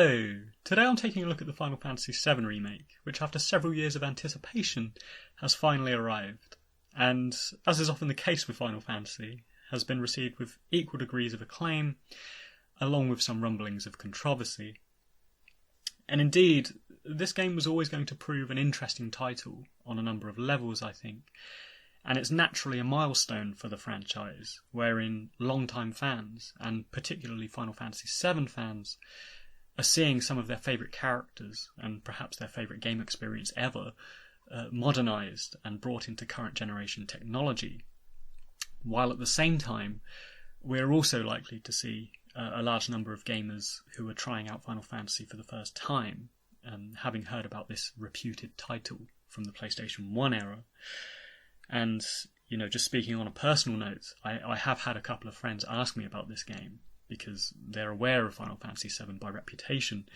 So, today I'm taking a look at the Final Fantasy VII Remake, which after several years of anticipation has finally arrived, and, as is often the case with Final Fantasy, has been received with equal degrees of acclaim, along with some rumblings of controversy. And indeed, this game was always going to prove an interesting title on a number of levels, I think, and it's naturally a milestone for the franchise, wherein long-time fans, and particularly Final Fantasy VII fans, are seeing some of their favourite characters, and perhaps their favourite game experience ever, modernised and brought into current generation technology, while at the same time we're also likely to see a large number of gamers who are trying out Final Fantasy for the first time, having heard about this reputed title from the PlayStation 1 era. And, just speaking on a personal note, I have had a couple of friends ask me about this game, because they're aware of Final Fantasy VII by reputation,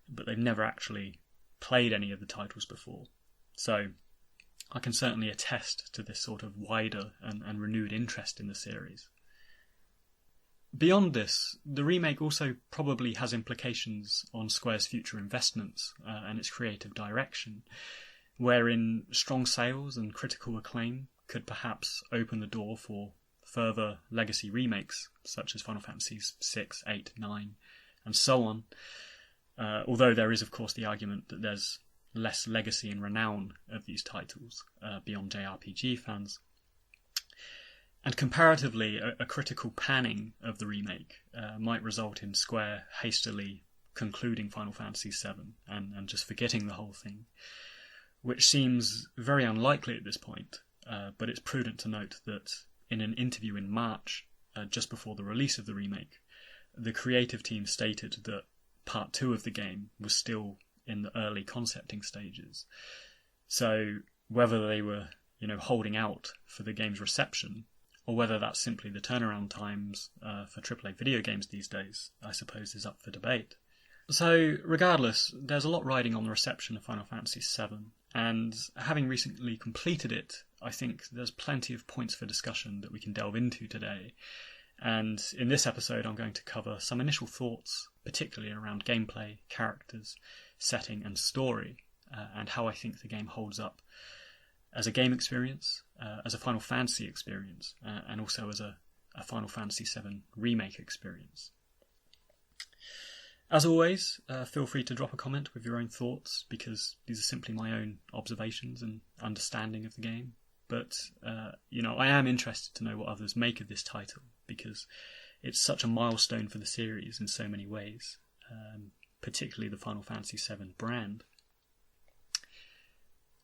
but they've never actually played any of the titles before. So I can certainly attest to this sort of wider and renewed interest in the series. Beyond this, the remake also probably has implications on Square's future investments and its creative direction, wherein strong sales and critical acclaim could perhaps open the door for further legacy remakes, such as Final Fantasies 6, 8, 9, and so on. Although there is, of course, the argument that there's less legacy and renown of these titles beyond JRPG fans. And comparatively, a critical panning of the remake might result in Square hastily concluding Final Fantasy VII and just forgetting the whole thing, which seems very unlikely at this point, but it's prudent to note that in an interview in March, just before the release of the remake, the creative team stated that Part 2 of the game was still in the early concepting stages. So whether they were, holding out for the game's reception, or whether that's simply the turnaround times for AAA video games these days, I suppose is up for debate. So regardless, there's a lot riding on the reception of Final Fantasy VII, and having recently completed it, I think there's plenty of points for discussion that we can delve into today. And in this episode, I'm going to cover some initial thoughts, particularly around gameplay, characters, setting, and story, and how I think the game holds up as a game experience, as a Final Fantasy experience, and also as a Final Fantasy VII Remake experience. As always, feel free to drop a comment with your own thoughts, because these are simply my own observations and understanding of the game. But, I am interested to know what others make of this title, because it's such a milestone for the series in so many ways, particularly the Final Fantasy VII brand.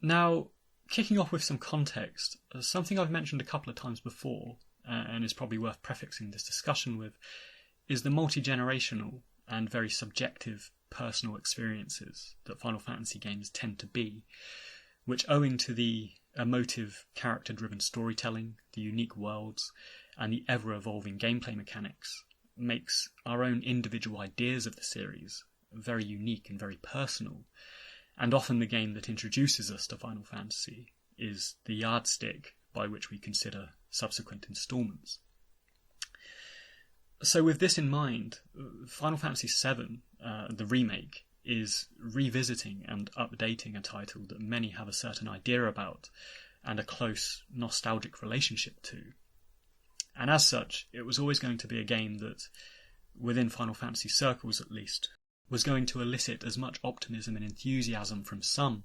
Now, kicking off with some context, something I've mentioned a couple of times before, and is probably worth prefixing this discussion with, is the multi-generational and very subjective personal experiences that Final Fantasy games tend to be, which, owing to the emotive, character-driven storytelling, the unique worlds, and the ever-evolving gameplay mechanics, makes our own individual ideas of the series very unique and very personal, and often the game that introduces us to Final Fantasy is the yardstick by which we consider subsequent installments. So with this in mind, Final Fantasy VII, the remake, is revisiting and updating a title that many have a certain idea about and a close nostalgic relationship to. And as such, it was always going to be a game that, within Final Fantasy circles at least, was going to elicit as much optimism and enthusiasm from some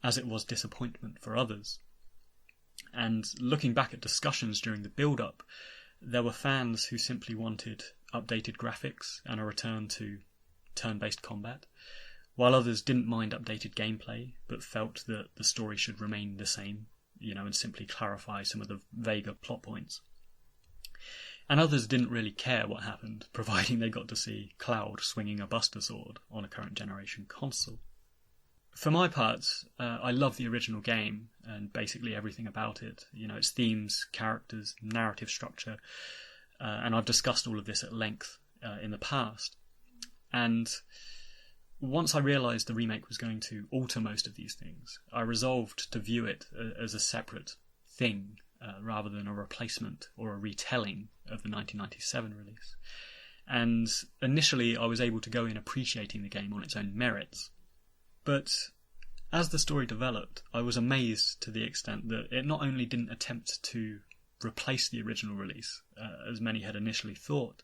as it was disappointment for others. And looking back at discussions during the build-up, there were fans who simply wanted updated graphics and a return to turn-based combat, while others didn't mind updated gameplay, but felt that the story should remain the same, and simply clarify some of the vaguer plot points. And others didn't really care what happened, providing they got to see Cloud swinging a Buster Sword on a current generation console. For my part, I love the original game and basically everything about it. Its themes, characters, narrative structure, and I've discussed all of this at length in the past. And once I realised the remake was going to alter most of these things, I resolved to view it as a separate thing rather than a replacement or a retelling of the 1997 release. And initially I was able to go in appreciating the game on its own merits. But as the story developed, I was amazed to the extent that it not only didn't attempt to replace the original release, as many had initially thought,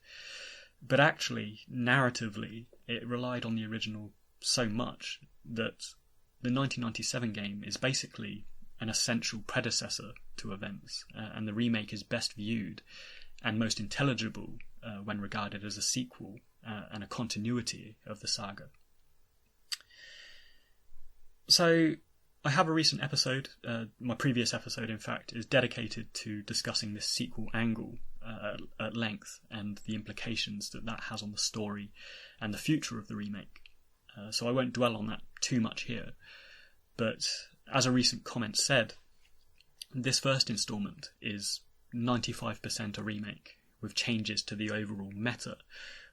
but actually, narratively, it relied on the original so much that the 1997 game is basically an essential predecessor to events, and the remake is best viewed and most intelligible when regarded as a sequel and a continuity of the saga. So, I have a recent episode, my previous episode in fact, is dedicated to discussing this sequel angle at length and the implications that that has on the story and the future of the remake. So I won't dwell on that too much here, but as a recent comment said, this first instalment is 95% a remake with changes to the overall meta,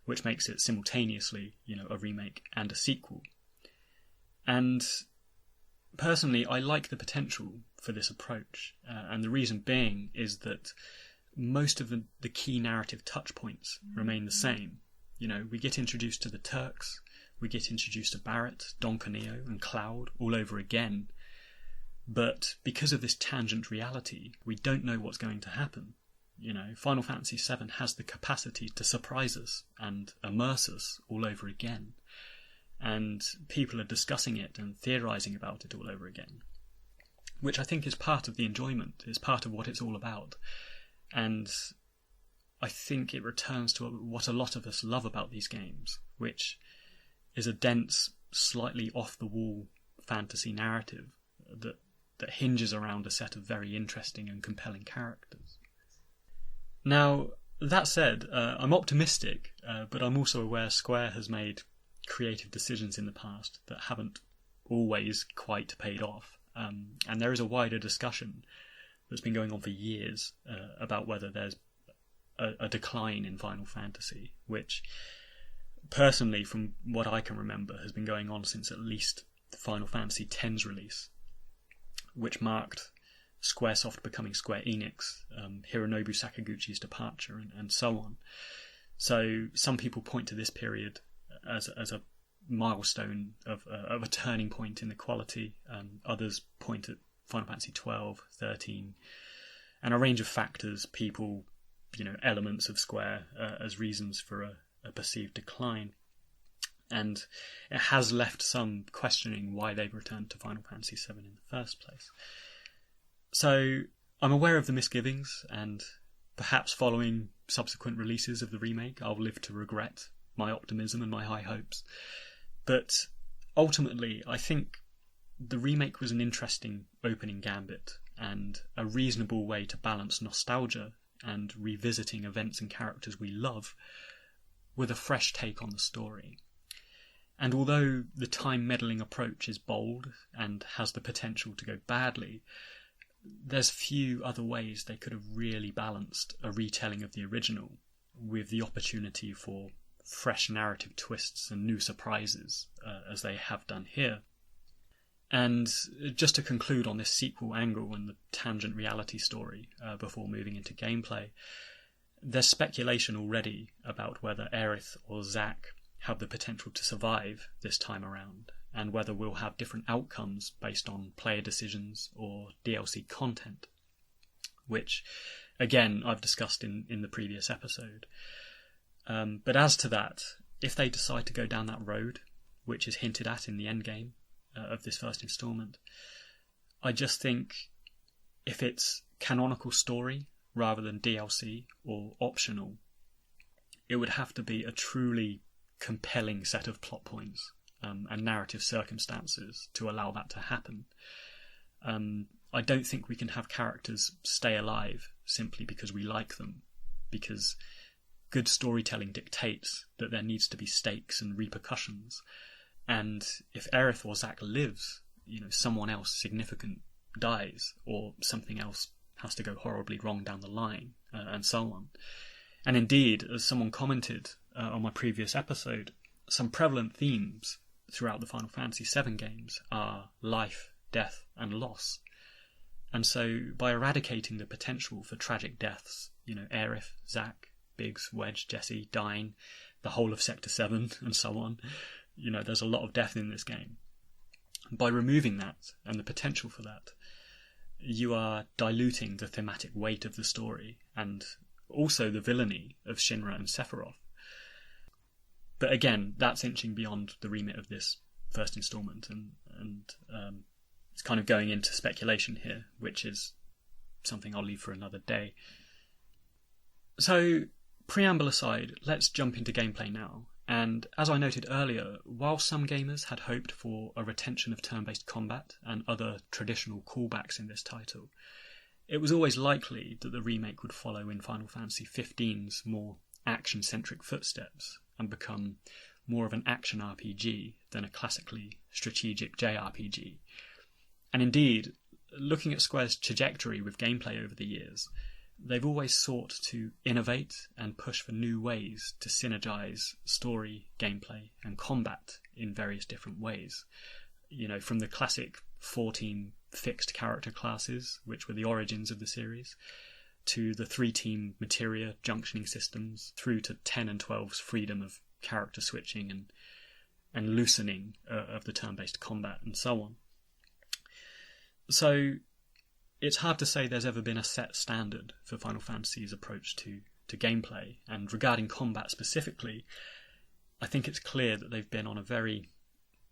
which makes it simultaneously, a remake and a sequel. And personally, I like the potential for this approach, and the reason being is that most of the key narrative touch points remain the same. We get introduced to the Turks, we get introduced to Barrett, Don Corneo, and Cloud all over again, but because of this tangent reality, we don't know what's going to happen. Final Fantasy VII has the capacity to surprise us and immerse us all over again. And people are discussing it and theorising about it all over again, which I think is part of the enjoyment, is part of what it's all about. And I think it returns to what a lot of us love about these games, which is a dense, slightly off-the-wall fantasy narrative that hinges around a set of very interesting and compelling characters. Now, that said, I'm optimistic, but I'm also aware Square has made creative decisions in the past that haven't always quite paid off. And there is a wider discussion that's been going on for years about whether there's a decline in Final Fantasy, which personally, from what I can remember, has been going on since at least Final Fantasy X's release, which marked Squaresoft becoming Square Enix, Hironobu Sakaguchi's departure, and so on. So some people point to this period as a milestone of a turning point in the quality. Others point at Final Fantasy 12, 13, and a range of factors, people, elements of Square as reasons for a perceived decline. And it has left some questioning why they've returned to Final Fantasy VII in the first place. So I'm aware of the misgivings, and perhaps following subsequent releases of the remake, I'll live to regret my optimism and my high hopes. But ultimately, I think the remake was an interesting opening gambit and a reasonable way to balance nostalgia and revisiting events and characters we love with a fresh take on the story. And although the time-meddling approach is bold and has the potential to go badly, there's few other ways they could have really balanced a retelling of the original with the opportunity for fresh narrative twists and new surprises, as they have done here. And just to conclude on this sequel angle and the tangent reality story, before moving into gameplay, there's speculation already about whether Aerith or Zack have the potential to survive this time around, and whether we'll have different outcomes based on player decisions or DLC content, which, again, I've discussed in the previous episode. But as to that, if they decide to go down that road, which is hinted at in the endgame of this first instalment, I just think if it's canonical story rather than DLC or optional, it would have to be a truly compelling set of plot points and narrative circumstances to allow that to happen. I don't think we can have characters stay alive simply because we like them, because good storytelling dictates that there needs to be stakes and repercussions. And if Aerith or Zack lives, someone else significant dies, or something else has to go horribly wrong down the line, and so on. And indeed, as someone commented on my previous episode, some prevalent themes throughout the Final Fantasy VII games are life, death, and loss. And so, by eradicating the potential for tragic deaths, Aerith, Zack, Biggs, Wedge, Jesse dying, the whole of Sector 7, and so on. There's a lot of death in this game. By removing that, and the potential for that, you are diluting the thematic weight of the story, and also the villainy of Shinra and Sephiroth. But again, that's inching beyond the remit of this first instalment, and it's kind of going into speculation here, which is something I'll leave for another day. So, preamble aside, let's jump into gameplay now. And as I noted earlier, while some gamers had hoped for a retention of turn-based combat and other traditional callbacks in this title, it was always likely that the remake would follow in Final Fantasy XV's more action-centric footsteps and become more of an action RPG than a classically strategic JRPG. And indeed, looking at Square's trajectory with gameplay over the years, they've always sought to innovate and push for new ways to synergize story, gameplay, and combat in various different ways. From the classic 14 fixed character classes, which were the origins of the series, to the 3-team materia junctioning systems, through to 10 and 12's freedom of character switching and loosening of the turn-based combat, and so on. So it's hard to say there's ever been a set standard for Final Fantasy's approach to gameplay, and regarding combat specifically, I think it's clear that they've been on a very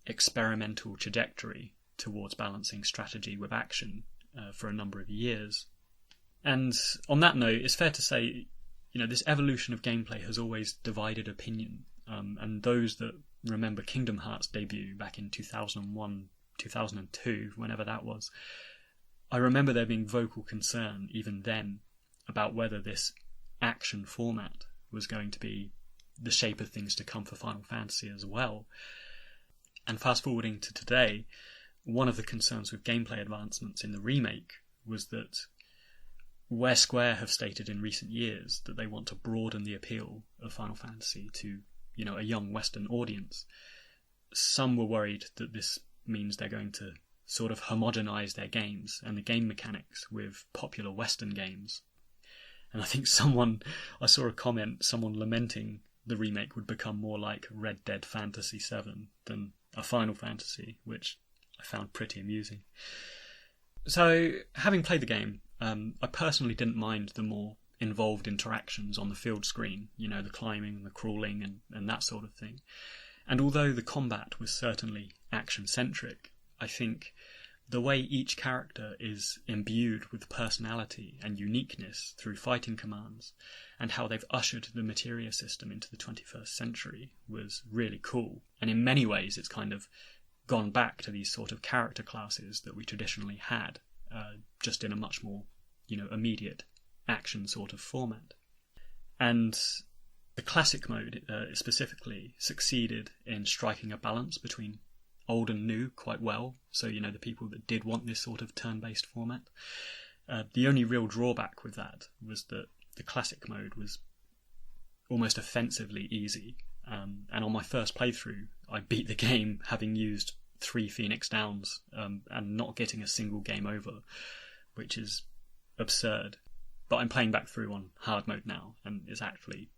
experimental trajectory towards balancing strategy with action for a number of years. And on that note, it's fair to say, this evolution of gameplay has always divided opinion, and those that remember Kingdom Hearts' debut back in 2001, 2002, whenever that was, I remember there being vocal concern even then about whether this action format was going to be the shape of things to come for Final Fantasy as well. And fast forwarding to today, one of the concerns with gameplay advancements in the remake was that where Square have stated in recent years that they want to broaden the appeal of Final Fantasy to, a young Western audience, some were worried that this means they're going to sort of homogenize their games and the game mechanics with popular Western games. And I think I saw a comment, someone lamenting the remake would become more like Red Dead Fantasy VII than a Final Fantasy, which I found pretty amusing. So, having played the game, I personally didn't mind the more involved interactions on the field screen, the climbing, the crawling, and that sort of thing. And although the combat was certainly action-centric, I think the way each character is imbued with personality and uniqueness through fighting commands, and how they've ushered the materia system into the 21st century, was really cool. And in many ways it's kind of gone back to these sort of character classes that we traditionally had, just in a much more, immediate action sort of format. And the classic mode specifically succeeded in striking a balance between old and new quite well. So, the people that did want this sort of turn-based format. The only real drawback with that was that the classic mode was almost offensively easy. And on my first playthrough, I beat the game having used 3 Phoenix Downs and not getting a single game over, which is absurd. But I'm playing back through on hard mode now, and it's actually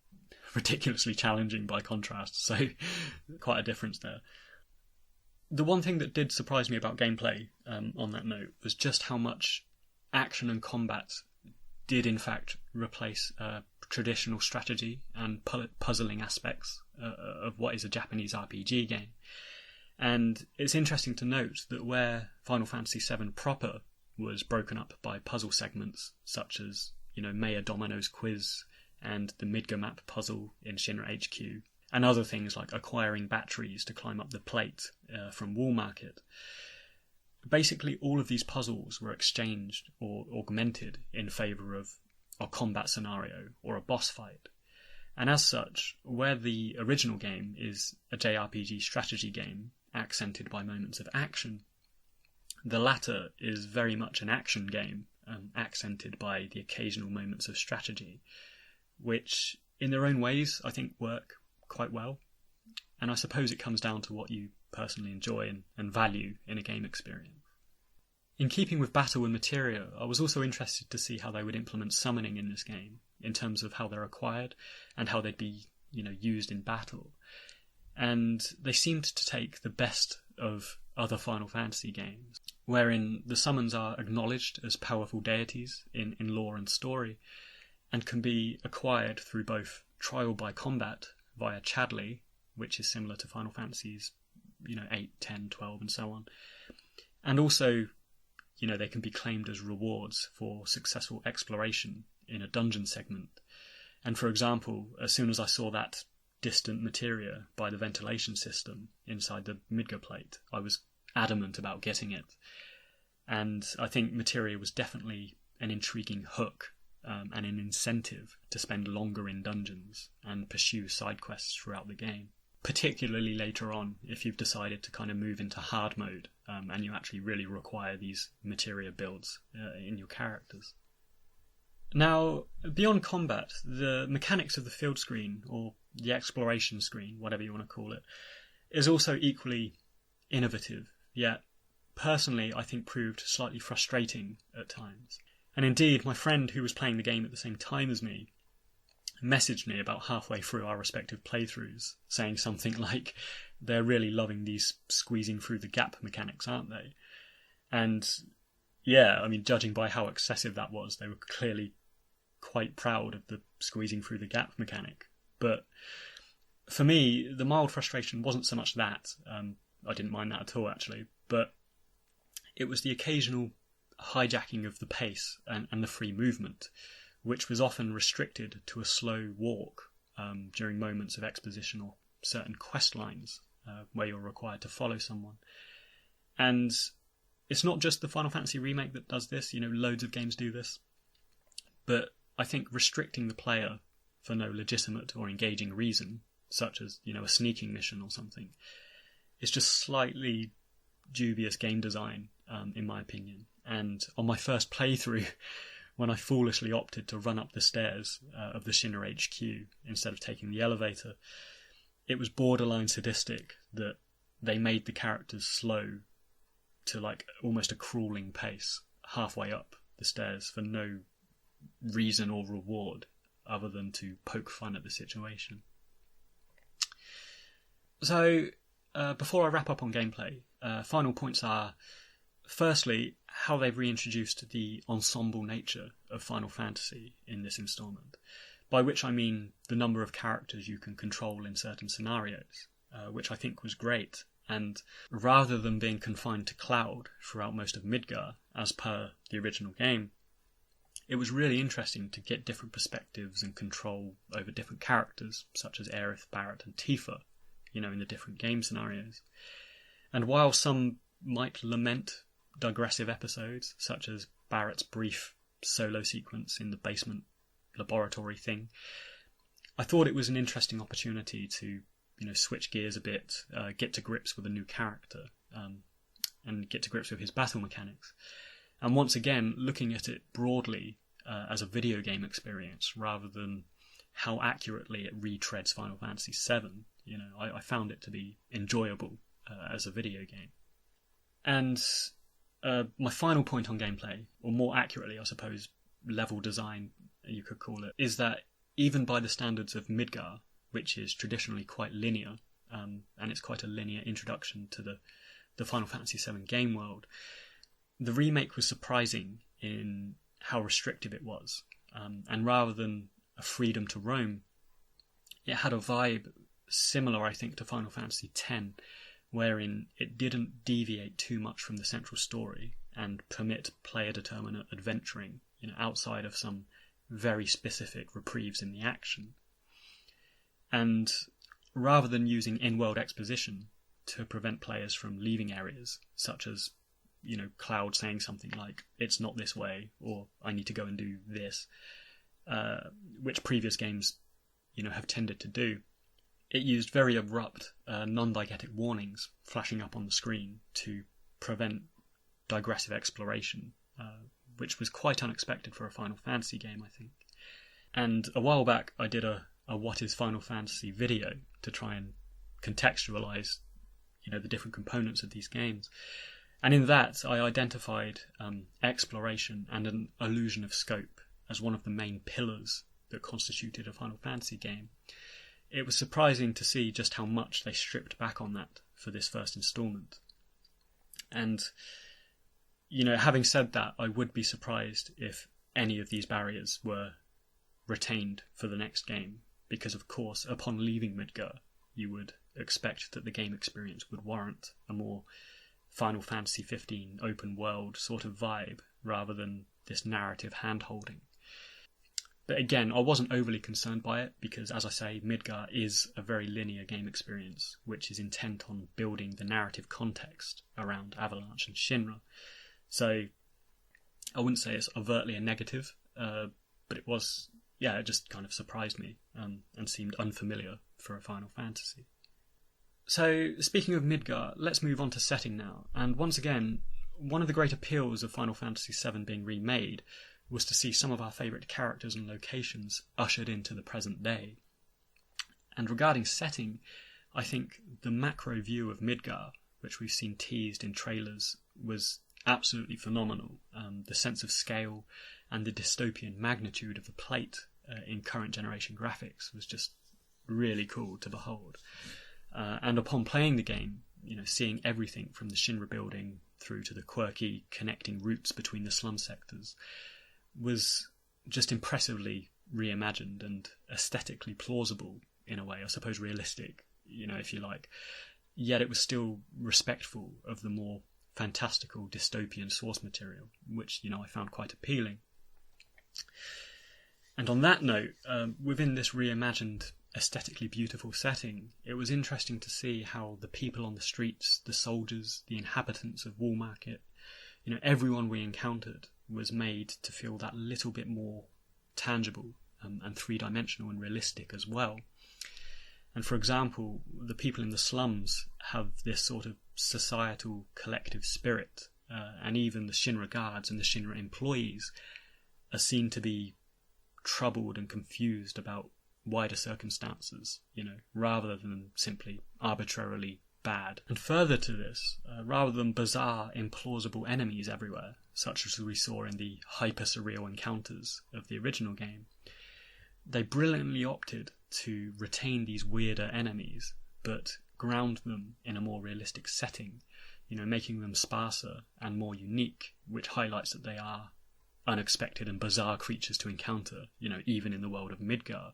ridiculously challenging by contrast, so quite a difference there. The one thing that did surprise me about gameplay on that note was just how much action and combat did in fact replace traditional strategy and puzzling aspects of what is a Japanese RPG game. And it's interesting to note that where Final Fantasy VII proper was broken up by puzzle segments such as, Mayor Domino's quiz and the Midgar map puzzle in Shinra HQ, and other things like acquiring batteries to climb up the plate from Wall Market. Basically, all of these puzzles were exchanged or augmented in favour of a combat scenario or a boss fight. And as such, where the original game is a JRPG strategy game accented by moments of action, the latter is very much an action game accented by the occasional moments of strategy, which in their own ways I think work quite well. And I suppose it comes down to what you personally enjoy and value in a game experience. In keeping with battle and materia, I was also interested to see how they would implement summoning in this game, in terms of how they're acquired and how they'd be, used in battle. And they seemed to take the best of other Final Fantasy games, wherein the summons are acknowledged as powerful deities in lore and story, and can be acquired through both trial by combat via Chadley, which is similar to Final Fantasies 8, 10, 12 and so on, and also they can be claimed as rewards for successful exploration in a dungeon segment. And for example, as soon as I saw that distant materia by the ventilation system inside the Midgar plate, I was adamant about getting it. And I think materia was definitely an intriguing hook and an incentive to spend longer in dungeons and pursue side quests throughout the game, particularly later on if you've decided to kind of move into hard mode and you actually really require these materia builds in your characters. Now, beyond combat, the mechanics of the field screen, or the exploration screen, whatever you want to call it, is also equally innovative, yet personally I think proved slightly frustrating at times. And indeed, my friend who was playing the game at the same time as me messaged me about halfway through our respective playthroughs, saying something like, they're really loving these squeezing through the gap mechanics, aren't they? And yeah, I mean, judging by how excessive that was, they were clearly quite proud of the squeezing through the gap mechanic. But for me, the mild frustration wasn't so much that. I didn't mind that at all, actually. But it was the occasional hijacking of the pace and the free movement, which was often restricted to a slow walk during moments of exposition or certain quest lines where you're required to follow someone. And it's not just the Final Fantasy Remake that does this, loads of games do this. But I think restricting the player for no legitimate or engaging reason, such as, a sneaking mission or something, is just slightly dubious game design, in my opinion. And on my first playthrough, when I foolishly opted to run up the stairs of the Shinra HQ instead of taking the elevator, it was borderline sadistic that they made the characters slow to almost a crawling pace halfway up the stairs for no reason or reward other than to poke fun at the situation. So, before I wrap up on gameplay, final points are, firstly, how they've reintroduced the ensemble nature of Final Fantasy in this instalment, by which I mean the number of characters you can control in certain scenarios, which I think was great. And rather than being confined to Cloud throughout most of Midgar, as per the original game, it was really interesting to get different perspectives and control over different characters, such as Aerith, Barrett and Tifa, in the different game scenarios. And while some might lament digressive episodes, such as Barrett's brief solo sequence in the basement laboratory thing, I thought it was an interesting opportunity to switch gears a bit, get to grips with a new character, and get to grips with his battle mechanics. And once again, looking at it broadly as a video game experience rather than how accurately it retreads Final Fantasy VII, I found it to be enjoyable as a video game. And my final point on gameplay, or more accurately, I suppose, level design, you could call it, is that even by the standards of Midgar, which is traditionally quite linear, and it's quite a linear introduction to the Final Fantasy VII game world, the remake was surprising in how restrictive it was. And rather than a freedom to roam, it had a vibe similar, I think, to Final Fantasy X, wherein it didn't deviate too much from the central story and permit player-determinate adventuring, outside of some very specific reprieves in the action. And rather than using in-world exposition to prevent players from leaving areas, such as, Cloud saying something like, "It's not this way," or "I need to go and do this," which previous games, have tended to do, it used very abrupt, non-diegetic warnings flashing up on the screen to prevent digressive exploration, which was quite unexpected for a Final Fantasy game, I think. And a while back, I did a What is Final Fantasy video to try and contextualize, the different components of these games. And in that, I identified exploration and an illusion of scope as one of the main pillars that constituted a Final Fantasy game, it was surprising to see just how much they stripped back on that for this first instalment. And, having said that, I would be surprised if any of these barriers were retained for the next game, because of course, upon leaving Midgar, you would expect that the game experience would warrant a more Final Fantasy 15 open world sort of vibe, rather than this narrative hand-holding. But again, I wasn't overly concerned by it, because as I say, Midgar is a very linear game experience, which is intent on building the narrative context around Avalanche and Shinra. So I wouldn't say it's overtly a negative, but it was, it just kind of surprised me and seemed unfamiliar for a Final Fantasy. So speaking of Midgar, let's move on to setting now. And once again, one of the great appeals of Final Fantasy VII being remade was to see some of our favourite characters and locations ushered into the present day. And regarding setting, I think the macro view of Midgar, which we've seen teased in trailers, was absolutely phenomenal. The sense of scale and the dystopian magnitude of the plate in current generation graphics was just really cool to behold. And upon playing the game, seeing everything from the Shinra building through to the quirky connecting routes between the slum sectors was just impressively reimagined and aesthetically plausible in a way, I suppose realistic, if you like. Yet it was still respectful of the more fantastical dystopian source material, which, I found quite appealing. And on that note, within this reimagined aesthetically beautiful setting, it was interesting to see how the people on the streets, the soldiers, the inhabitants of Wall Market, everyone we encountered was made to feel that little bit more tangible and three-dimensional and realistic as well. And for example, the people in the slums have this sort of societal collective spirit, and even the Shinra guards and the Shinra employees are seen to be troubled and confused about wider circumstances, rather than simply arbitrarily bad. And further to this, rather than bizarre, implausible enemies everywhere, such as we saw in the hyper-surreal encounters of the original game, they brilliantly opted to retain these weirder enemies, but ground them in a more realistic setting, making them sparser and more unique, which highlights that they are unexpected and bizarre creatures to encounter, even in the world of Midgar.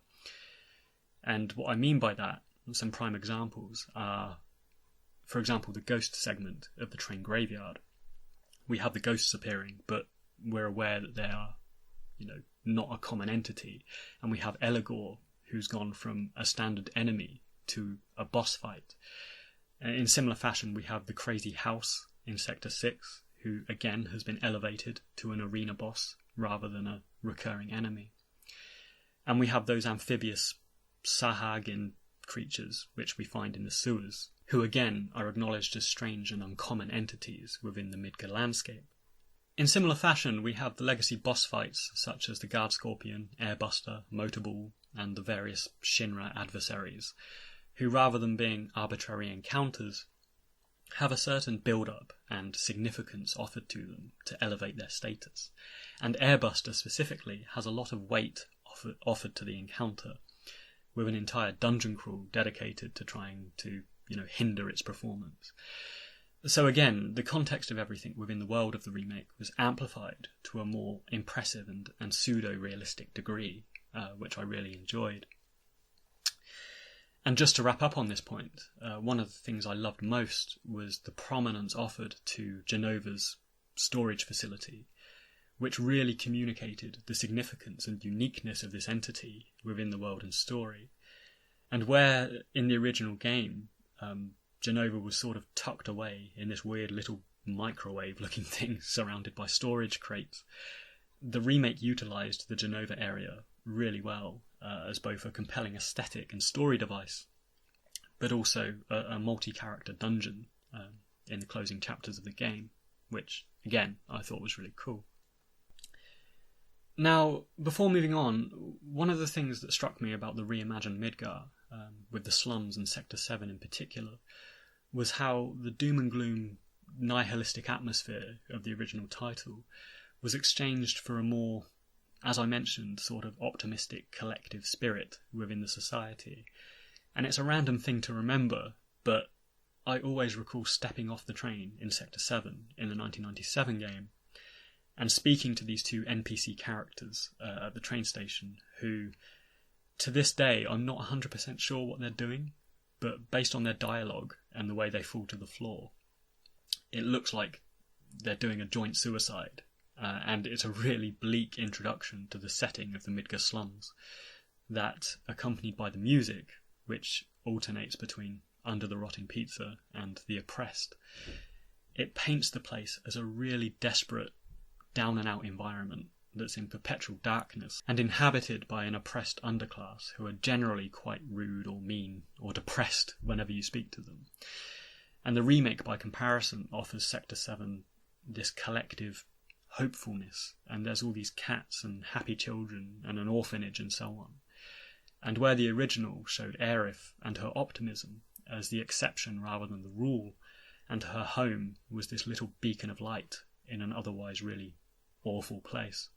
And what I mean by that, some prime examples are, for example, the ghost segment of the train graveyard. We have the ghosts appearing, but we're aware that they are, not a common entity. And we have Eligor, who's gone from a standard enemy to a boss fight. In similar fashion, we have the crazy house in Sector 6, who again has been elevated to an arena boss rather than a recurring enemy. And we have those amphibious Sahagin creatures, which we find in the sewers, who again are acknowledged as strange and uncommon entities within the Midgar landscape. In similar fashion, we have the legacy boss fights, such as the Guard Scorpion, Airbuster, Motorball, and the various Shinra adversaries, who rather than being arbitrary encounters, have a certain build-up and significance offered to them to elevate their status. And Airbuster specifically has a lot of weight offered to the encounter, with an entire dungeon crawl dedicated to trying to, hinder its performance. So again, the context of everything within the world of the remake was amplified to a more impressive and pseudo-realistic degree, which I really enjoyed. And just to wrap up on this point, one of the things I loved most was the prominence offered to Jenova's storage facility, which really communicated the significance and uniqueness of this entity within the world and story. And where, in the original game, Jenova was sort of tucked away in this weird little microwave-looking thing surrounded by storage crates, the remake utilised the Jenova area really well as both a compelling aesthetic and story device, but also a multi-character dungeon in the closing chapters of the game, which, again, I thought was really cool. Now, before moving on, one of the things that struck me about the reimagined Midgar, with the slums and Sector 7 in particular, was how the doom and gloom nihilistic atmosphere of the original title was exchanged for a more as I mentioned, sort of optimistic collective spirit within the society. And it's a random thing to remember, but I always recall stepping off the train in Sector 7 in the 1997 game and speaking to these two NPC characters at the train station who, to this day, I'm not 100% sure what they're doing, but based on their dialogue and the way they fall to the floor, it looks like they're doing a joint suicide. And it's a really bleak introduction to the setting of the Midgar slums that, accompanied by the music, which alternates between Under the Rotting Pizza and The Oppressed, it paints the place as a really desperate, down-and-out environment that's in perpetual darkness and inhabited by an oppressed underclass who are generally quite rude or mean or depressed whenever you speak to them. And the remake, by comparison, offers Sector 7 this collective hopefulness, and there's all these cats and happy children and an orphanage and so on. And where the original showed Aerith and her optimism as the exception rather than the rule, and her home was this little beacon of light in an otherwise really awful place,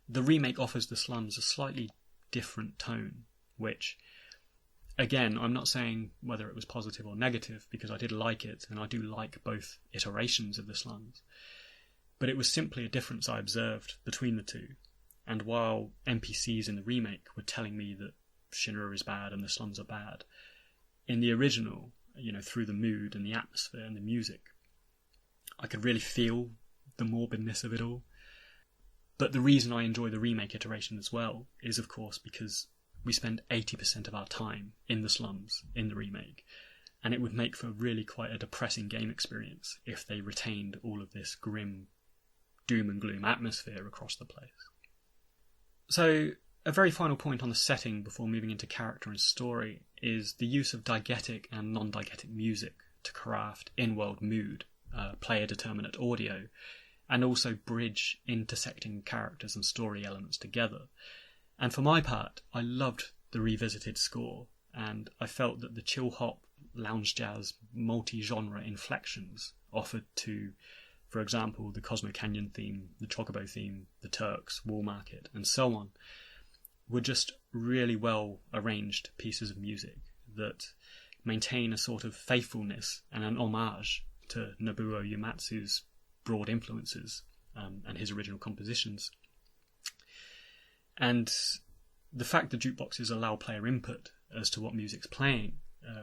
the remake offers the slums a slightly different tone, which, again, I'm not saying whether it was positive or negative, because I did like it, and I do like both iterations of the slums, but it was simply a difference I observed between the two. And while NPCs in the remake were telling me that Shinra is bad and the slums are bad, in the original, through the mood and the atmosphere and the music, I could really feel the morbidness of it all. But the reason I enjoy the remake iteration as well is, of course, because we spend 80% of our time in the slums in the remake, and it would make for really quite a depressing game experience if they retained all of this grim doom and gloom atmosphere across the place. So, a very final point on the setting before moving into character and story is the use of diegetic and non-diegetic music to craft in-world mood, player-determinate audio, and also bridge intersecting characters and story elements together. And for my part, I loved the revisited score, and I felt that the chill-hop, lounge jazz, multi-genre inflections offered to, for example, the Cosmo Canyon theme, the Chocobo theme, the Turks, Wall Market, and so on, were just really well arranged pieces of music that maintain a sort of faithfulness and an homage to Nobuo Uematsu's broad influences and his original compositions. And the fact that jukeboxes allow player input as to what music's playing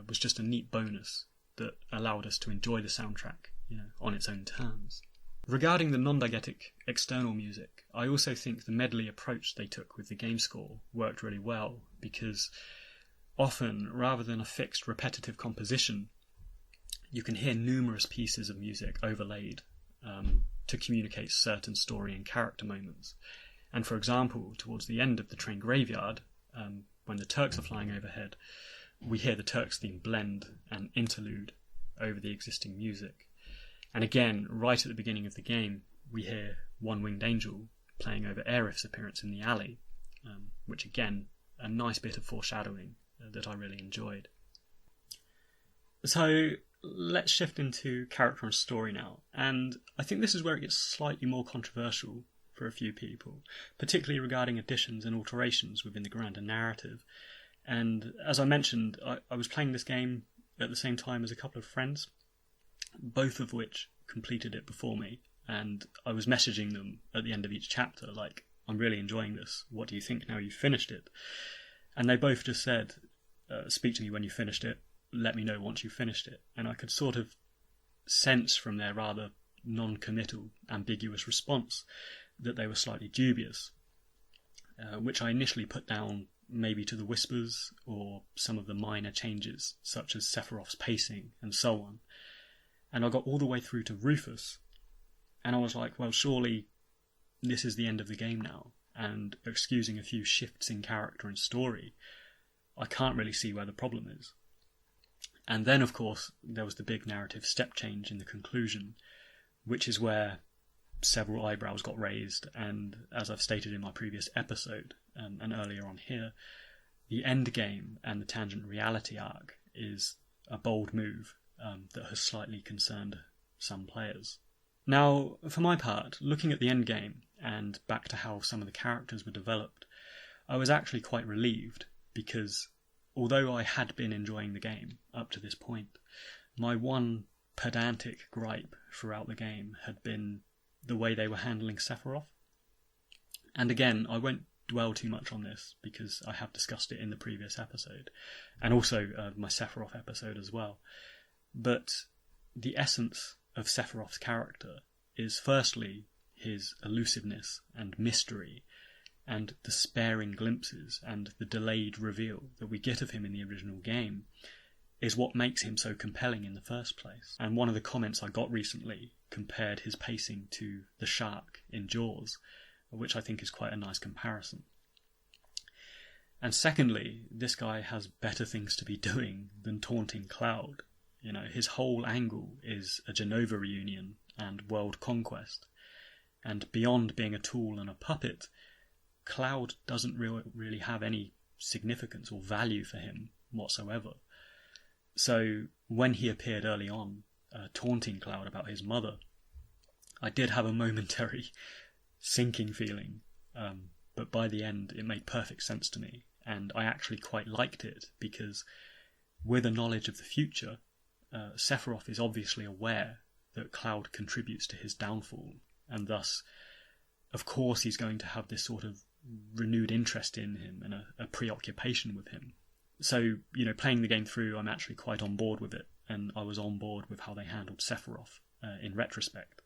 was just a neat bonus that allowed us to enjoy the soundtrack, on its own terms. Regarding the non-diegetic external music, I also think the medley approach they took with the game score worked really well, because often, rather than a fixed repetitive composition, you can hear numerous pieces of music overlaid to communicate certain story and character moments. And for example, towards the end of the train graveyard, when the Turks are flying overhead, we hear the Turks theme blend and interlude over the existing music. And again, right at the beginning of the game, we hear One Winged Angel playing over Aerith's appearance in the alley, which again, a nice bit of foreshadowing that I really enjoyed. So let's shift into character and story now, and I think this is where it gets slightly more controversial for a few people, particularly regarding additions and alterations within the grander narrative. And as I mentioned, I was playing this game at the same time as a couple of friends, both of which completed it before me, and I was messaging them at the end of each chapter like, I'm really enjoying this, what do you think now you've finished it? And they both just said, speak to me when you finished it, let me know once you've finished it. And I could sort of sense from their rather non-committal, ambiguous response that they were slightly dubious, which I initially put down maybe to the whispers or some of the minor changes, such as Sephiroth's pacing and so on. And I got all the way through to Rufus, and I was like, well, surely this is the end of the game now, and excusing a few shifts in character and story, I can't really see where the problem is. And then, of course, there was the big narrative step change in the conclusion, which is where several eyebrows got raised, and as I've stated in my previous episode, and earlier on here, the end game and the tangent reality arc is a bold move that has slightly concerned some players. Now, for my part, looking at the endgame and back to how some of the characters were developed, I was actually quite relieved, because although I had been enjoying the game up to this point, my one pedantic gripe throughout the game had been the way they were handling Sephiroth. And again, I won't dwell too much on this because I have discussed it in the previous episode, and also my Sephiroth episode as well. But the essence of Sephiroth's character is firstly his elusiveness and mystery, and the sparing glimpses and the delayed reveal that we get of him in the original game is what makes him so compelling in the first place. And one of the comments I got recently compared his pacing to the shark in Jaws, which I think is quite a nice comparison. And secondly, this guy has better things to be doing than taunting Cloud. You know, his whole angle is a Jenova reunion and world conquest. And beyond being a tool and a puppet, Cloud doesn't really have any significance or value for him whatsoever. So when he appeared early on, taunting Cloud about his mother, I did have a momentary sinking feeling, but by the end it made perfect sense to me, and I actually quite liked it, because with a knowledge of the future, Sephiroth is obviously aware that Cloud contributes to his downfall, and thus, of course, he's going to have this sort of renewed interest in him and a preoccupation with him. So, you know, playing the game through, I'm actually quite on board with it, and I was on board with how they handled Sephiroth in retrospect.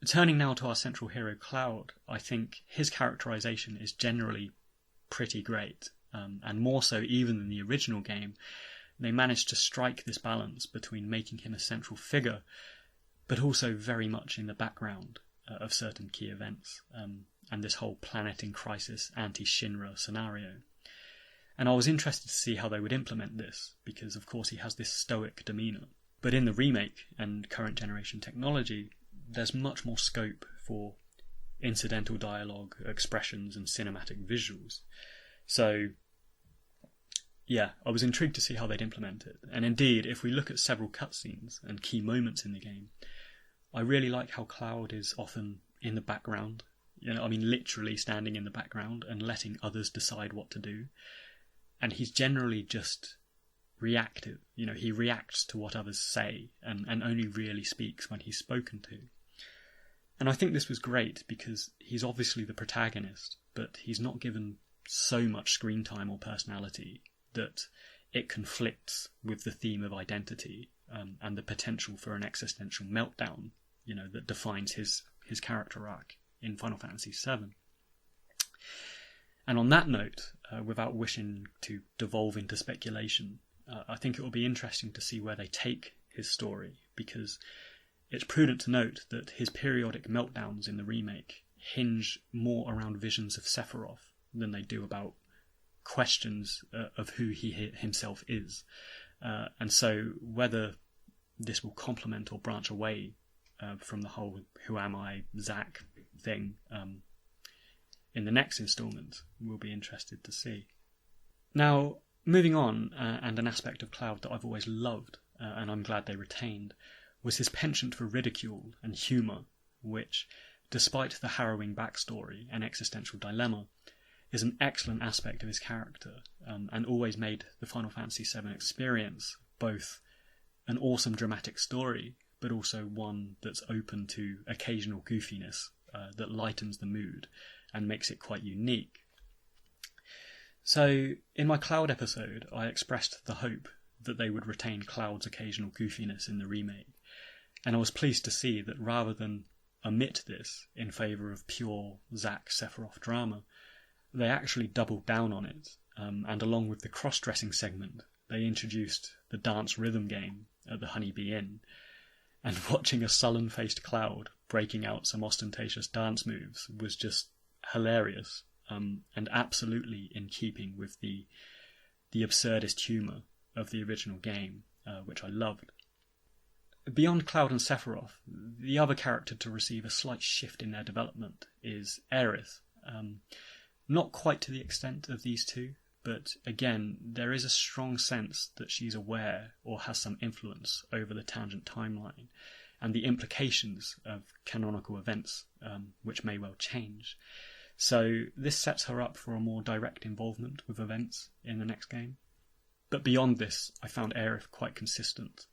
Turning now to our central hero, Cloud, I think his characterization is generally pretty great, and more so even than the original game. They managed to strike this balance between making him a central figure, but also very much in the background of certain key events, and this whole planet in crisis anti-Shinra scenario. And I was interested to see how they would implement this, because of course he has this stoic demeanour. But in the remake and current generation technology, there's much more scope for incidental dialogue, expressions, and cinematic visuals. So, yeah, I was intrigued to see how they'd implement it. And indeed, if we look at several cutscenes and key moments in the game, I really like how Cloud is often in the background. You know, I mean, literally standing in the background and letting others decide what to do. And he's generally just reactive. You know, he reacts to what others say and only really speaks when he's spoken to. And I think this was great because he's obviously the protagonist, but he's not given so much screen time or personality that it conflicts with the theme of identity and the potential for an existential meltdown, you know, that defines his character arc in Final Fantasy VII. And on that note, without wishing to devolve into speculation, I think it will be interesting to see where they take his story, because it's prudent to note that his periodic meltdowns in the remake hinge more around visions of Sephiroth than they do about questions of who he himself is. And so whether this will complement or branch away from the whole "who am I, Zack" thing in the next instalment, we'll be interested to see. Now, moving on, and an aspect of Cloud that I've always loved, and I'm glad they retained, was his penchant for ridicule and humour, which, despite the harrowing backstory and existential dilemma, is an excellent aspect of his character, and always made the Final Fantasy VII experience both an awesome dramatic story, but also one that's open to occasional goofiness that lightens the mood and makes it quite unique. So, in my Cloud episode, I expressed the hope that they would retain Cloud's occasional goofiness in the remake, and I was pleased to see that rather than omit this in favour of pure Zack Sephiroth drama, they actually doubled down on it, and along with the cross-dressing segment, they introduced the dance rhythm game at the Honeybee Inn, and watching a sullen-faced Cloud breaking out some ostentatious dance moves was just hilarious, and absolutely in keeping with the absurdist humour of the original game, which I loved. Beyond Cloud and Sephiroth, the other character to receive a slight shift in their development is Aerith. Not quite to the extent of these two, but again, there is a strong sense that she's aware or has some influence over the tangent timeline, and the implications of canonical events, which may well change. So this sets her up for a more direct involvement with events in the next game. But beyond this, I found Aerith quite consistent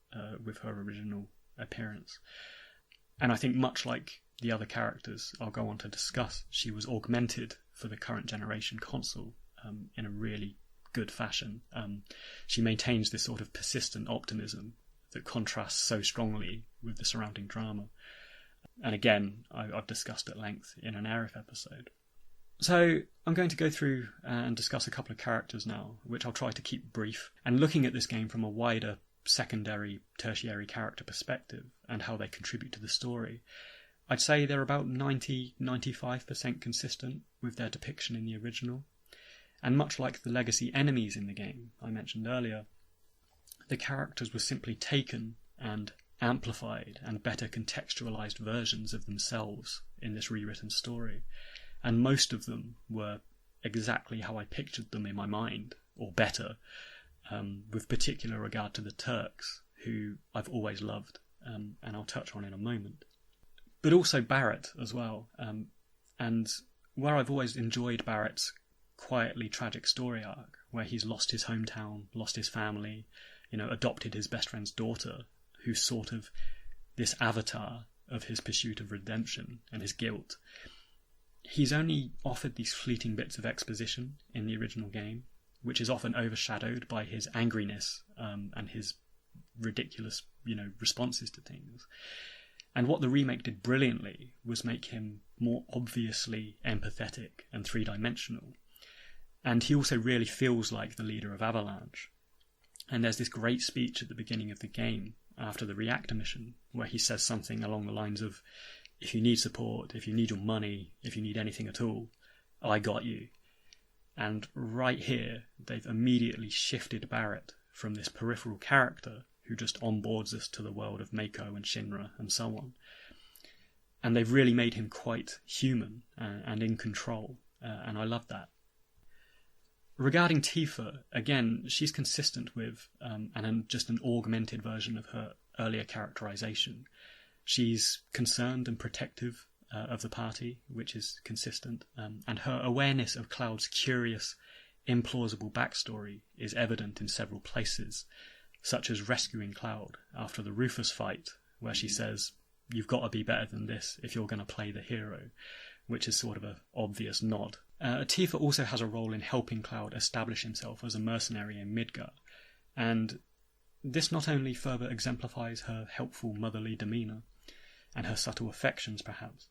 with her original appearance. And I think much like the other characters I'll go on to discuss, she was augmented for the current generation console in a really good fashion. She maintains this sort of persistent optimism that contrasts so strongly with the surrounding drama. And again, I've discussed at length in an Aerith episode. So I'm going to go through and discuss a couple of characters now, which I'll try to keep brief, and looking at this game from a wider secondary, tertiary character perspective and how they contribute to the story. I'd say they're about 90-95% consistent with their depiction in the original. And much like the legacy enemies in the game I mentioned earlier, the characters were simply taken and amplified and better contextualized versions of themselves in this rewritten story. And most of them were exactly how I pictured them in my mind, or better, with particular regard to the Turks, who I've always loved, and I'll touch on in a moment. But also Barrett as well, and where I've always enjoyed Barrett's quietly tragic story arc, where he's lost his hometown, lost his family, adopted his best friend's daughter, who's sort of this avatar of his pursuit of redemption and his guilt. He's only offered these fleeting bits of exposition in the original game, which is often overshadowed by his angriness and his ridiculous, responses to things. And what the remake did brilliantly was make him more obviously empathetic and three-dimensional. And he also really feels like the leader of Avalanche. And there's this great speech at the beginning of the game after the reactor mission where he says something along the lines of, "If you need support, if you need your money, if you need anything at all, I got you." And right here, they've immediately shifted Barrett from this peripheral character who just onboards us to the world of Mako and Shinra and so on. And they've really made him quite human and in control, and I love that. Regarding Tifa, again, she's consistent with and just an augmented version of her earlier characterization. She's concerned and protective of the party, which is consistent, and her awareness of Cloud's curious, implausible backstory is evident in several places, such as rescuing Cloud after the Rufus fight, where she says, "You've got to be better than this if you're going to play the hero," which is sort of an obvious nod. Tifa also has a role in helping Cloud establish himself as a mercenary in Midgar, and this not only further exemplifies her helpful motherly demeanour, and her subtle affections perhaps,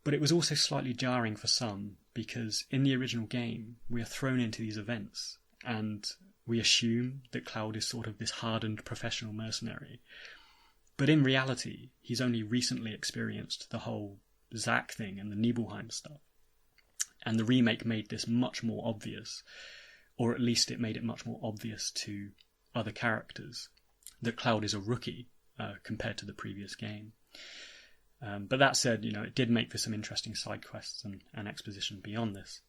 but it was also slightly jarring for some, because in the original game we are thrown into these events, and we assume that Cloud is sort of this hardened professional mercenary. But in reality, he's only recently experienced the whole Zack thing and the Nibelheim stuff. And the remake made this much more obvious, or at least it made it much more obvious to other characters, that Cloud is a rookie compared to the previous game. But that said, it did make for some interesting side quests and exposition beyond this.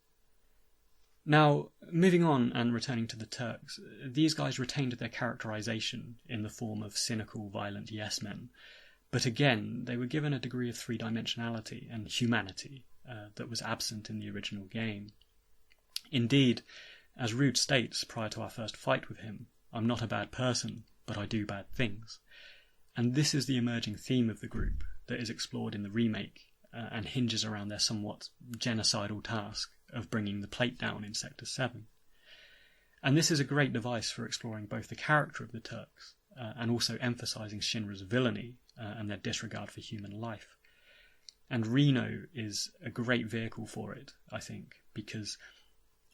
Now, moving on and returning to the Turks, these guys retained their characterization in the form of cynical, violent yes-men, but again, they were given a degree of three-dimensionality and humanity that was absent in the original game. Indeed, as Rude states prior to our first fight with him, "I'm not a bad person, but I do bad things." And this is the emerging theme of the group that is explored in the remake and hinges around their somewhat genocidal task of bringing the plate down in Sector 7. And this is a great device for exploring both the character of the Turks and also emphasising Shinra's villainy and their disregard for human life. And Reno is a great vehicle for it, I think, because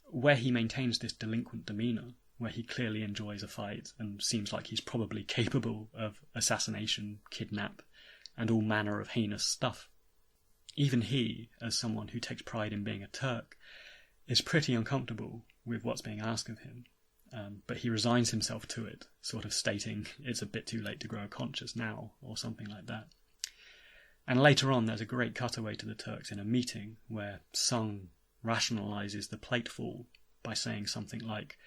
where he maintains this delinquent demeanour, where he clearly enjoys a fight and seems like he's probably capable of assassination, kidnap, and all manner of heinous stuff, even he, as someone who takes pride in being a Turk, is pretty uncomfortable with what's being asked of him. But he resigns himself to it, sort of stating it's a bit too late to grow a conscience now, or something like that. And later on, there's a great cutaway to the Turks in a meeting where Sung rationalises the platefall by saying something like,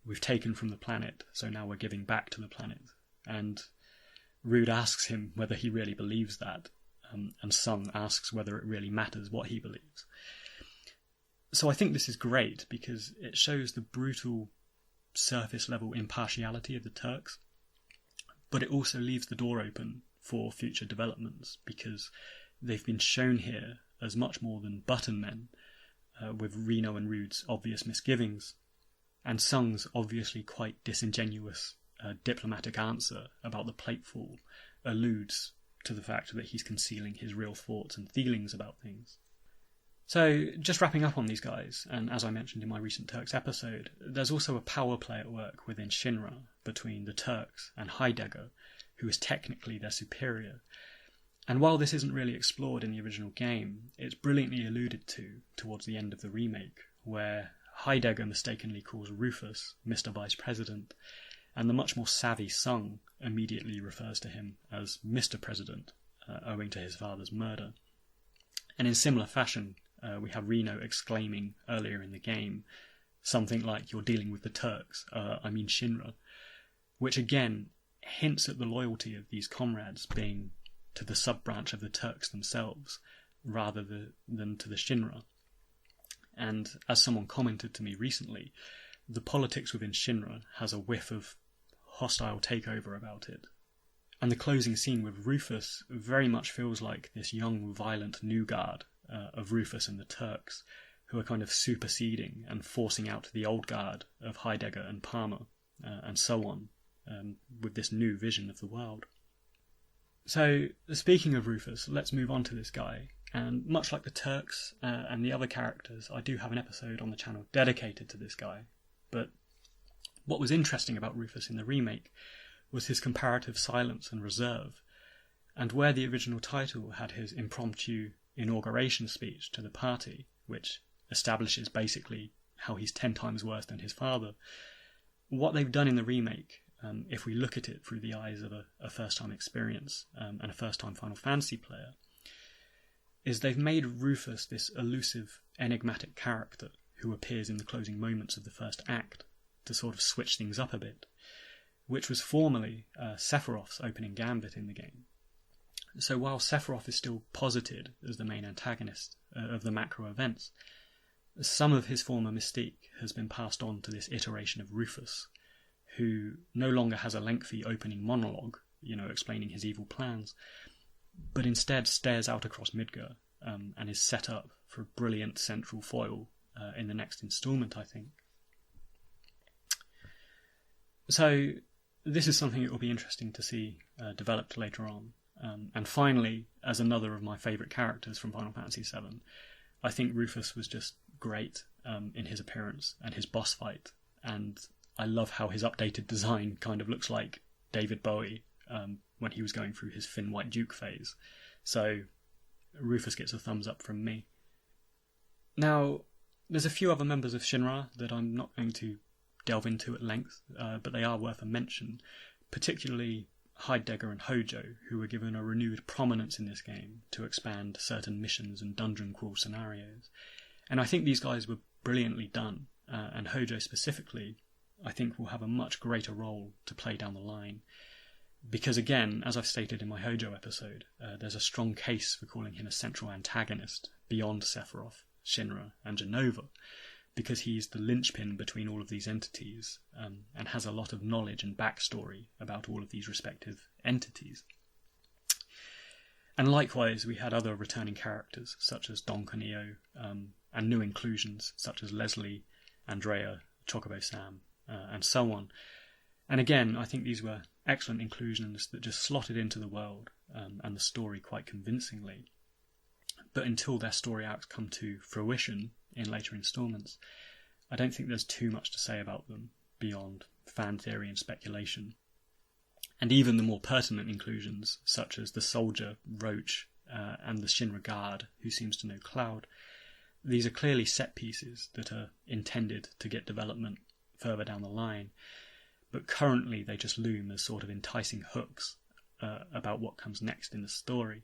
"We've taken from the planet, so now we're giving back to the planet." And Rude asks him whether he really believes that, and Sung asks whether it really matters what he believes. So I think this is great because it shows the brutal surface-level impartiality of the Turks, but it also leaves the door open for future developments because they've been shown here as much more than button men, with Reno and Rude's obvious misgivings, and Sung's obviously quite disingenuous diplomatic answer about the plateful alludes to the fact that he's concealing his real thoughts and feelings about things. So, just wrapping up on these guys, and as I mentioned in my recent Turks episode, there's also a power play at work within Shinra between the Turks and Heidegger, who is technically their superior. And while this isn't really explored in the original game, it's brilliantly alluded to towards the end of the remake, where Heidegger mistakenly calls Rufus Mr. Vice President, and the much more savvy Sung immediately refers to him as Mr. President, owing to his father's murder. And in similar fashion, we have Reno exclaiming earlier in the game something like, "You're dealing with the Turks, I mean Shinra," which again hints at the loyalty of these comrades being to the sub-branch of the Turks themselves, rather than to the Shinra. And as someone commented to me recently, the politics within Shinra has a whiff of hostile takeover about it. And the closing scene with Rufus very much feels like this young, violent new guard of Rufus and the Turks, who are kind of superseding and forcing out the old guard of Heidegger and Palmer, and so on, with this new vision of the world. So, speaking of Rufus, let's move on to this guy. And much like the Turks and the other characters, I do have an episode on the channel dedicated to this guy. But what was interesting about Rufus in the remake was his comparative silence and reserve, and where the original title had his impromptu inauguration speech to the party, which establishes basically how he's 10 times worse than his father, what they've done in the remake, if we look at it through the eyes of a first-time experience and a first-time Final Fantasy player, is they've made Rufus this elusive, enigmatic character who appears in the closing moments of the first act to sort of switch things up a bit, which was formerly Sephiroth's opening gambit in the game. So while Sephiroth is still posited as the main antagonist of the macro events, some of his former mystique has been passed on to this iteration of Rufus, who no longer has a lengthy opening monologue, explaining his evil plans, but instead stares out across Midgar and is set up for a brilliant central foil in the next installment, I think. So this is something that will be interesting to see developed later on. And finally, as another of my favourite characters from Final Fantasy VII, I think Rufus was just great in his appearance and his boss fight, and I love how his updated design kind of looks like David Bowie when he was going through his Thin White Duke phase. So Rufus gets a thumbs up from me. Now, there's a few other members of Shinra that I'm not going to delve into at length, but they are worth a mention, particularly Heidegger and Hojo, who were given a renewed prominence in this game to expand certain missions and dungeon crawl scenarios. And I think these guys were brilliantly done, and Hojo specifically, I think, will have a much greater role to play down the line. Because again, as I've stated in my Hojo episode, there's a strong case for calling him a central antagonist beyond Sephiroth, Shinra, and Jenova, because he's the linchpin between all of these entities, and has a lot of knowledge and backstory about all of these respective entities. And likewise, we had other returning characters, such as Don Corneo, and new inclusions, such as Leslie, Andrea, Chocobo Sam, and so on. And again, I think these were excellent inclusions that just slotted into the world and the story quite convincingly. But until their story arcs come to fruition in later installments, I don't think there's too much to say about them beyond fan theory and speculation. And even the more pertinent inclusions, such as the soldier, Roach, and the Shinra guard, who seems to know Cloud, these are clearly set pieces that are intended to get development further down the line, but currently they just loom as sort of enticing hooks about what comes next in the story.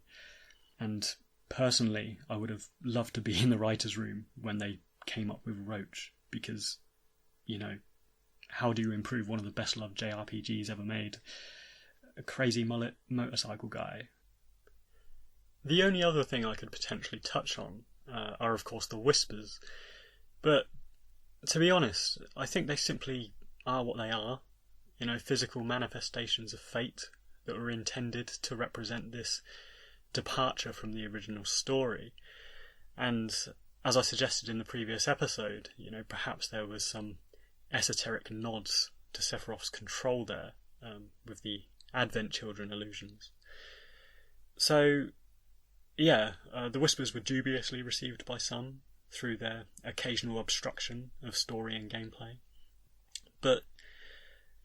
And personally, I would have loved to be in the writer's room when they came up with Roach, because, how do you improve one of the best-loved JRPGs ever made? a crazy mullet motorcycle guy. The only other thing I could potentially touch on are, of course, the whispers. But to be honest, I think they simply are what they are. Physical manifestations of fate that were intended to represent this departure from the original story. And as I suggested in the previous episode, perhaps there was some esoteric nods to Sephiroth's control there, with the Advent Children allusions. So, yeah, the Whispers were dubiously received by some through their occasional obstruction of story and gameplay. But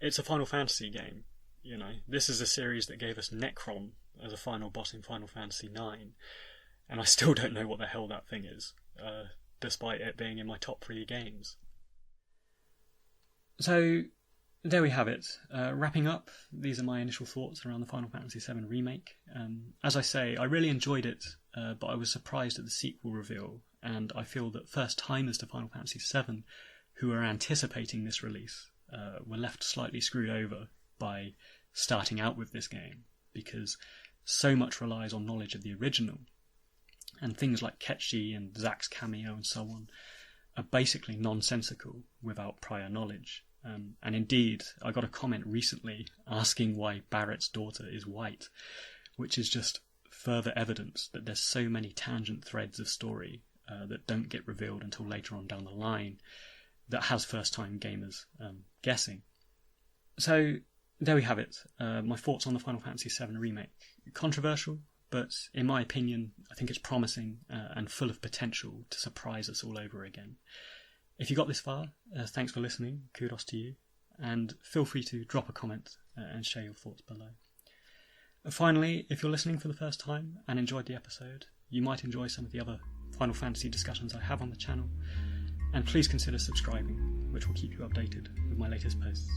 it's a Final Fantasy game, This is a series that gave us Necron as a final boss in Final Fantasy IX, and I still don't know what the hell that thing is, despite it being in my top 3 games. So, there we have it. Wrapping up, these are my initial thoughts around the Final Fantasy VII Remake. As I say, I really enjoyed it, but I was surprised at the sequel reveal, and I feel that first-timers to Final Fantasy VII who are anticipating this release were left slightly screwed over by starting out with this game, because so much relies on knowledge of the original, and things like Ketchi and Zack's cameo and so on are basically nonsensical without prior knowledge. And indeed, I got a comment recently asking why Barrett's daughter is white, which is just further evidence that there's so many tangent threads of story that don't get revealed until later on down the line that has first-time gamers guessing. So, there we have it. My thoughts on the Final Fantasy VII Remake. Controversial, but in my opinion, I think it's promising and full of potential to surprise us all over again. If you got this far, thanks for listening, kudos to you, and feel free to drop a comment and share your thoughts below. Finally, if you're listening for the first time and enjoyed the episode, you might enjoy some of the other Final Fantasy discussions I have on the channel, and please consider subscribing, which will keep you updated with my latest posts.